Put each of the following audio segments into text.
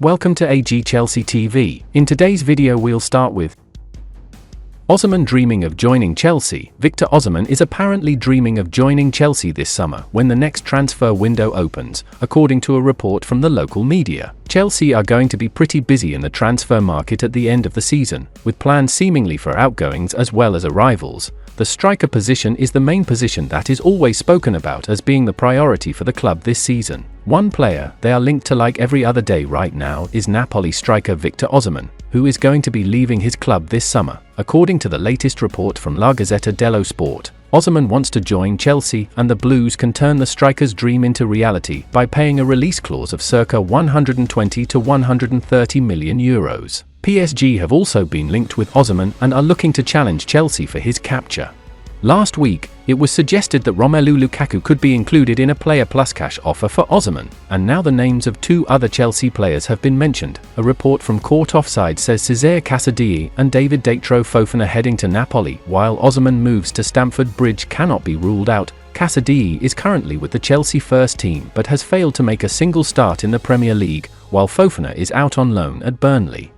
Welcome to AG Chelsea TV. In today's video we'll start with Oosman dreaming of joining Chelsea. Victor Oosman is apparently dreaming of joining Chelsea this summer when the next transfer window opens, according to a report from the local media. Chelsea are going to be pretty busy in the transfer market at the end of the season, with plans seemingly for outgoings as well as arrivals. The striker position is the main position that is always spoken about as being the priority for the club this season. One player they are linked to like every other day right now is Napoli striker Victor Oosman, who is going to be leaving his club this summer. According to the latest report from La Gazzetta dello Sport, Oosman wants to join Chelsea, and the Blues can turn the striker's dream into reality by paying a release clause of circa 120 to 130 million euros. PSG have also been linked with Oosman and are looking to challenge Chelsea for his capture. Last week, it was suggested that Romelu Lukaku could be included in a player plus cash offer for Oosman, and now the names of two other Chelsea players have been mentioned. A report from Court Offside says Cesare Casadei and David Datro Fofana heading to Napoli, while Oosman moves to Stamford Bridge cannot be ruled out. Casadei is currently with the Chelsea first team but has failed to make a single start in the Premier League, while Fofana is out on loan at Burnley.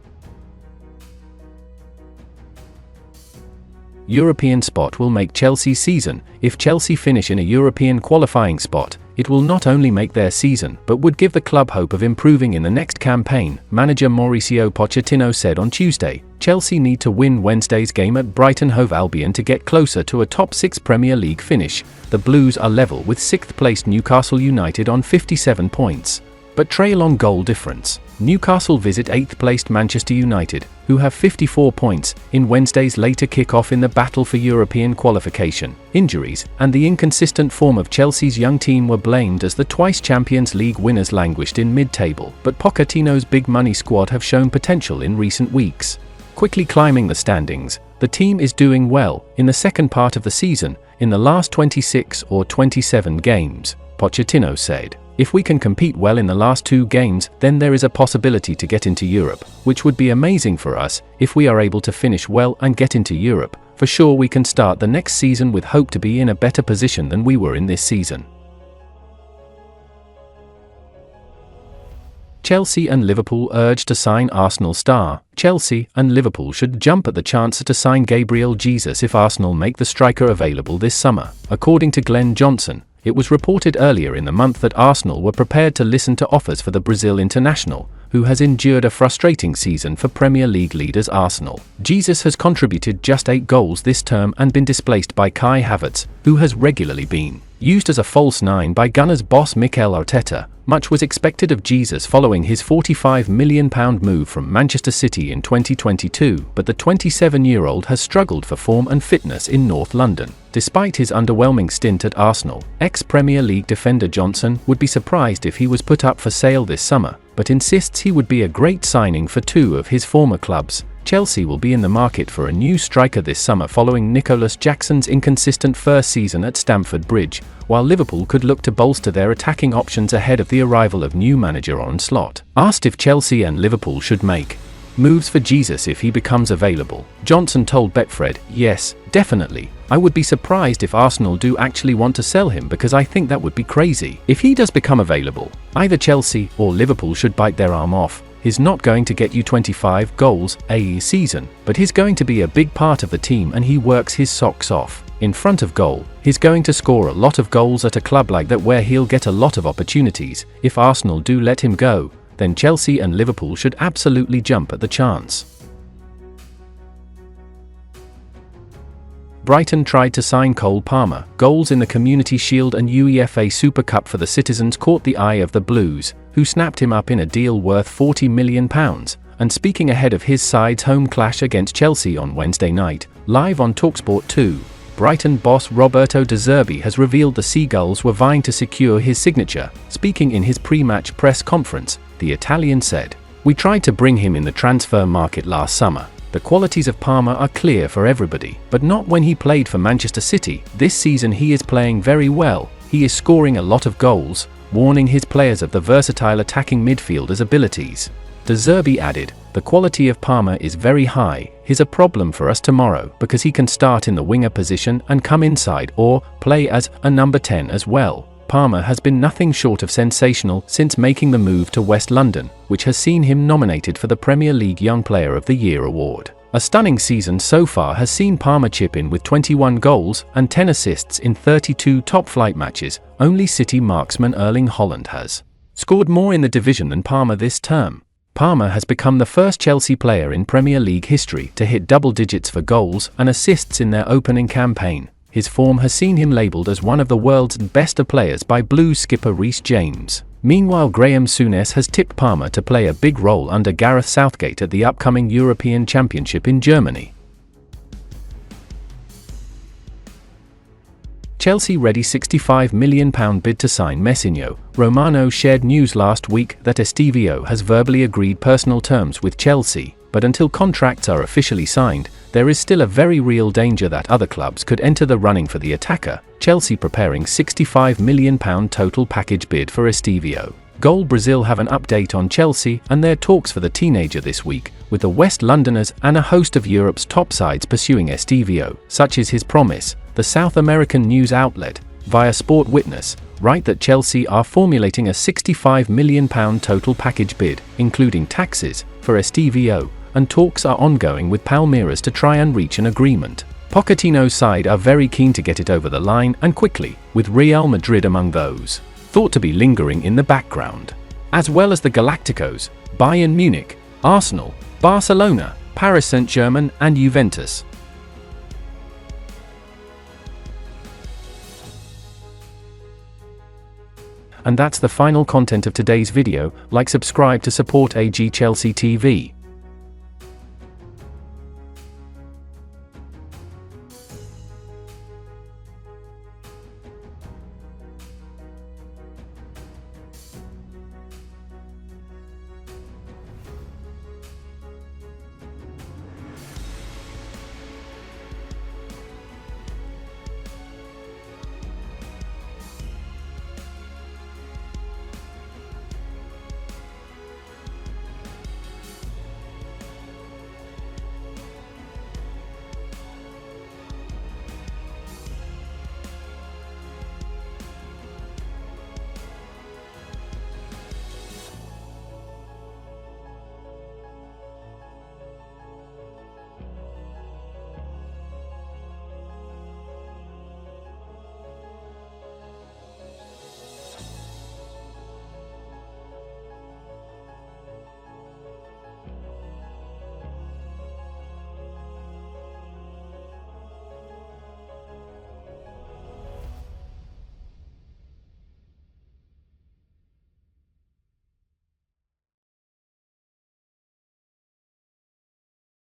European spot will make Chelsea's season. If Chelsea finish in a European qualifying spot, it will not only make their season but would give the club hope of improving in the next campaign, manager Mauricio Pochettino said on Tuesday. Chelsea need to win Wednesday's game at Brighton Hove Albion to get closer to a top 6 Premier League finish. The Blues are level with 6th placed Newcastle United on 57 points, but trail on goal difference. Newcastle visit 8th placed Manchester United, who have 54 points, in Wednesday's later kick-off in the battle for European qualification. Injuries and the inconsistent form of Chelsea's young team were blamed as the twice Champions League winners languished in mid-table, but Pochettino's big money squad have shown potential in recent weeks. Quickly climbing the standings, the team is doing well. In the second part of the season, in the last 26 or 27 games, Pochettino said, "If we can compete well in the last 2 games, then there is a possibility to get into Europe, which would be amazing for us. If we are able to finish well and get into Europe, for sure we can start the next season with hope to be in a better position than we were in this season." Chelsea and Liverpool urged to sign Arsenal star. Chelsea and Liverpool should jump at the chance to sign Gabriel Jesus if Arsenal make the striker available this summer. According to Glenn Johnson, it was reported earlier in the month that Arsenal were prepared to listen to offers for the Brazil international, who has endured a frustrating season for Premier League leaders Arsenal. Jesus has contributed just 8 goals this term and been displaced by Kai Havertz, who has regularly been used as a false 9 by Gunners boss Mikel Arteta. Much was expected of Jesus following his £45 million move from Manchester City in 2022, but the 27-year-old has struggled for form and fitness in North London. Despite his underwhelming stint at Arsenal, ex-Premier League defender Johnson would be surprised if he was put up for sale this summer, but insists he would be a great signing for 2 of his former clubs. Chelsea will be in the market for a new striker this summer following Nicolas Jackson's inconsistent first season at Stamford Bridge, while Liverpool could look to bolster their attacking options ahead of the arrival of new manager Arne Slot. Asked if Chelsea and Liverpool should make moves for Jesus if he becomes available, Johnson told Betfred, "Yes, definitely. I would be surprised if Arsenal do actually want to sell him because I think that would be crazy. If he does become available, either Chelsea or Liverpool should bite their arm off. He's not going to get you 25 goals a season, but he's going to be a big part of the team and he works his socks off in front of goal. He's going to score a lot of goals at a club like that where he'll get a lot of opportunities. If Arsenal do let him go, then Chelsea and Liverpool should absolutely jump at the chance." Brighton tried to sign Cole Palmer. Goals in the Community Shield and UEFA Super Cup for the Citizens caught the eye of the Blues, who snapped him up in a deal worth £40 million. And speaking ahead of his side's home clash against Chelsea on Wednesday night, live on TalkSport 2, Brighton boss Roberto De Zerbi has revealed the Seagulls were vying to secure his signature. Speaking in his pre-match press conference, the Italian said, "We tried to bring him in the transfer market last summer. The qualities of Palmer are clear for everybody, but not when he played for Manchester City. This season he is playing very well. He is scoring a lot of goals," warning his players of the versatile attacking midfielder's abilities. De Zerbi added, "The quality of Palmer is very high. He's a problem for us tomorrow because he can start in the winger position and come inside or play as a number 10 as well." Palmer has been nothing short of sensational since making the move to West London, which has seen him nominated for the Premier League Young Player of the Year award. A stunning season so far has seen Palmer chip in with 21 goals and 10 assists in 32 top-flight matches. Only City marksman Erling Haaland has scored more in the division than Palmer this term. Palmer has become the first Chelsea player in Premier League history to hit double digits for goals and assists in their opening campaign. His form has seen him labelled as one of the world's best players by Blues skipper Reece James. Meanwhile, Graham Souness has tipped Palmer to play a big role under Gareth Southgate at the upcoming European Championship in Germany. Chelsea ready £65 million bid to sign MESSINHO. Romano shared news last week that Estevao has verbally agreed personal terms with Chelsea, but until contracts are officially signed, there is still a very real danger that other clubs could enter the running for the attacker. Chelsea preparing £65 million total package bid for Estevao. Goal Brazil have an update on Chelsea and their talks for the teenager this week, with the West Londoners and a host of Europe's top sides pursuing Estevao. Such is his promise. The South American news outlet, via Sport Witness, write that Chelsea are formulating a £65 million total package bid, including taxes, for Estevao, and talks are ongoing with Palmeiras to try and reach an agreement. Pochettino's side are very keen to get it over the line and quickly, with Real Madrid among those thought to be lingering in the background, as well as the Galacticos, Bayern Munich, Arsenal, Barcelona, Paris Saint-Germain and Juventus. And that's the final content of today's video. Like, subscribe to support AG Chelsea TV.